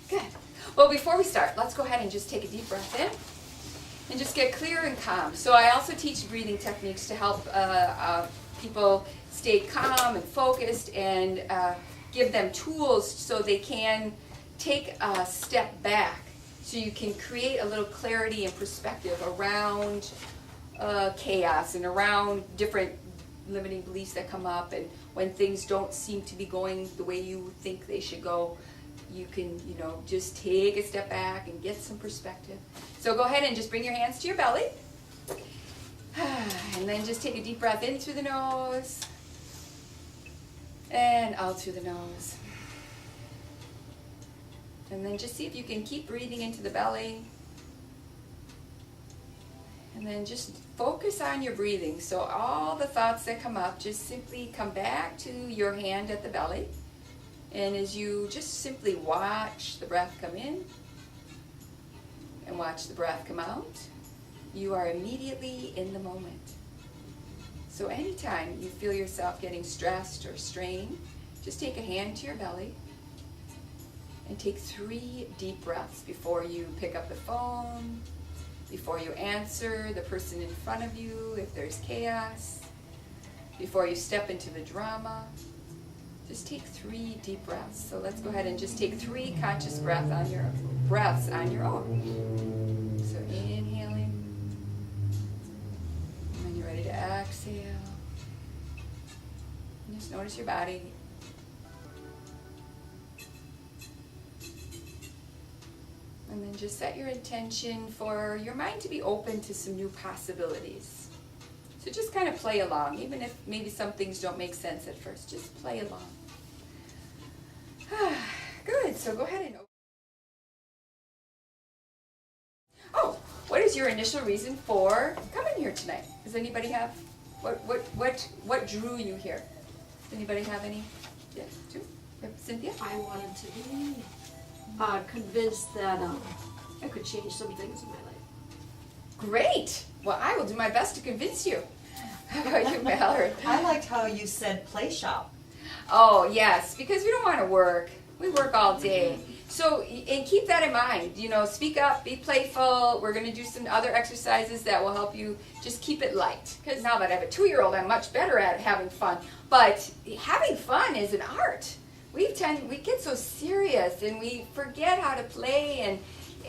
Good. Well, before we start, let's go ahead and just take a deep breath in and just get clear and calm. So I also teach breathing techniques to help people stay calm and focused, and give them tools so they can take a step back, so you can create a little clarity and perspective around chaos and around different limiting beliefs that come up, and when things don't seem to be going the way you think they should go, you can, just take a step back and get some perspective. So go ahead and just bring your hands to your belly, and then just take a deep breath in through the nose and out through the nose. And then just see if you can keep breathing into the belly. And then just focus on your breathing. So all the thoughts that come up, just simply come back to your hand at the belly. And as you just simply watch the breath come in and watch the breath come out, you are immediately in the moment. So anytime you feel yourself getting stressed or strained, just take a hand to your belly and take 3 deep breaths before you pick up the phone, before you answer the person in front of you if there's chaos, before you step into the drama. Just take 3 deep breaths. So let's go ahead and just take 3 conscious breaths on your own. So inhaling, and then you're ready to exhale. And just notice your body. And then just set your intention for your mind to be open to some new possibilities. So just kind of play along, even if maybe some things don't make sense at first. Just play along. Good, so go ahead and open. Oh, what is your initial reason for coming here tonight? Does anybody have, what drew you here? Does anybody have any? Yeah, two? Cynthia? I wanted to be convinced that I could change some things in my life. Great! Well, I will do my best to convince you. How about you, Mallory? I liked how you said play shop. Oh, yes, because we don't want to work. We work all day. So, and keep that in mind. Speak up, be playful. We're going to do some other exercises that will help you just keep it light. Because now that I have a 2-year-old, I'm much better at having fun. But having fun is an art. We get so serious, and we forget how to play,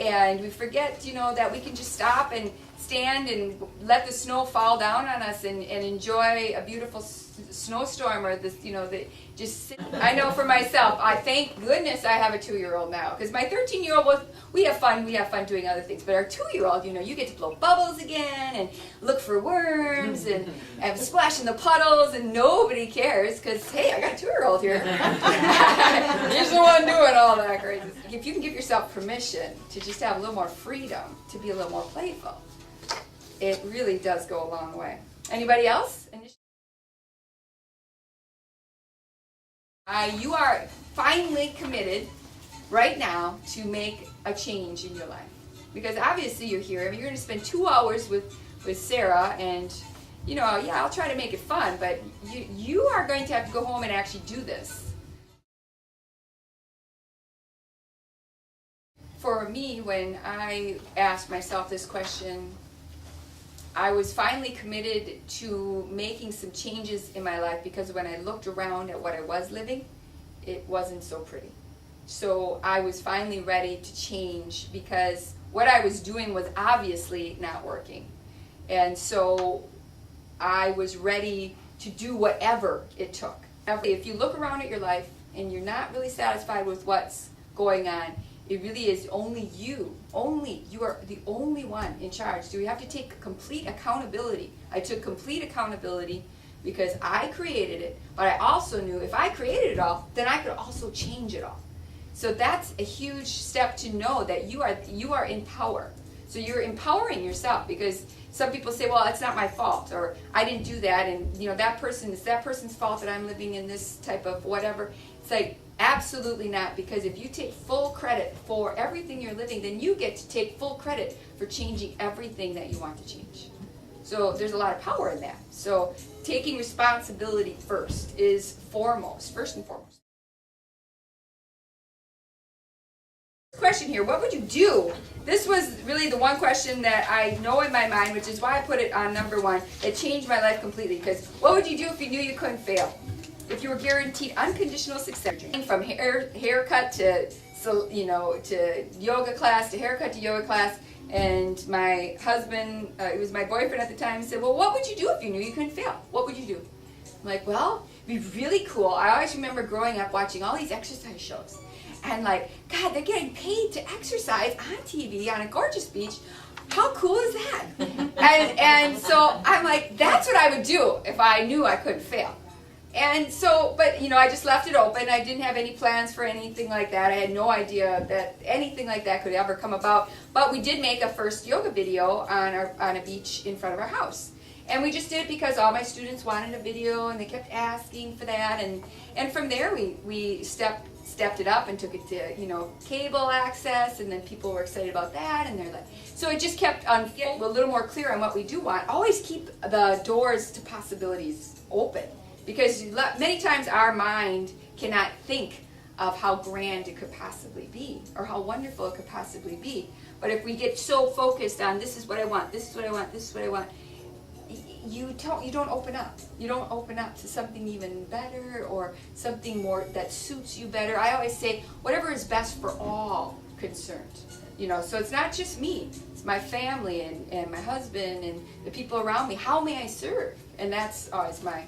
and we forget, that we can just stop and stand and let the snow fall down on us and enjoy a beautiful snowstorm, or this, just sit. I know for myself, I thank goodness I have a 2-year-old now, because my 13-year-old we have fun doing other things, but our 2-year-old, you get to blow bubbles again and look for worms and splash in the puddles, and nobody cares, because hey, I got a 2-year-old here. He's the one doing all that crazy stuff. If you can give yourself permission to just have a little more freedom, to be a little more playful, it really does go a long way. Anybody else? You are finally committed right now to make a change in your life. Because obviously you're here. You're going to spend 2 hours with Sarah, and, I'll try to make it fun, but you are going to have to go home and actually do this. For me, when I asked myself this question, I was finally committed to making some changes in my life, because when I looked around at what I was living, it wasn't so pretty. So I was finally ready to change, because what I was doing was obviously not working. And so I was ready to do whatever it took. If you look around at your life and you're not really satisfied with what's going on, it really is only you. You are the only one in charge. So you have to take complete accountability. I took complete accountability because I created it, but I also knew if I created it all, then I could also change it all. So that's a huge step to know that you are in power. So you're empowering yourself, because some people say, well, it's not my fault, or I didn't do that, and it's that person's fault that I'm living in this type of whatever. It's like, absolutely not, because if you take full credit for everything you're living, then you get to take full credit for changing everything that you want to change. So there's a lot of power in that. So taking responsibility first and foremost. Question here, what would you do? This was really the one question that I know in my mind, which is why I put it on number 1. It changed my life completely, because what would you do if you knew you couldn't fail? If you were guaranteed unconditional success, from haircut to to yoga class, to haircut to yoga class, and my husband, it was my boyfriend at the time, said, well, what would you do if you knew you couldn't fail? What would you do? I'm like, well, it'd be really cool. I always remember growing up watching all these exercise shows. And like, God, they're getting paid to exercise on TV on a gorgeous beach. How cool is that? and so I'm like, that's what I would do if I knew I couldn't fail. And so, but I just left it open. I didn't have any plans for anything like that. I had no idea that anything like that could ever come about. But we did make a first yoga video on a beach in front of our house. And we just did it because all my students wanted a video and they kept asking for that. And from there we stepped it up and took it to cable access, and then people were excited about that, and they're like, so it just kept on getting a little more clear on what we do want. Always keep the doors to possibilities open, because many times our mind cannot think of how grand it could possibly be or how wonderful it could possibly be. But if we get so focused on this is what I want, this is what I want, this is what I want, you don't open up. You don't open up to something even better or something more that suits you better. I always say whatever is best for all concerned. So it's not just me. It's my family and my husband and the people around me. How may I serve? And that's always my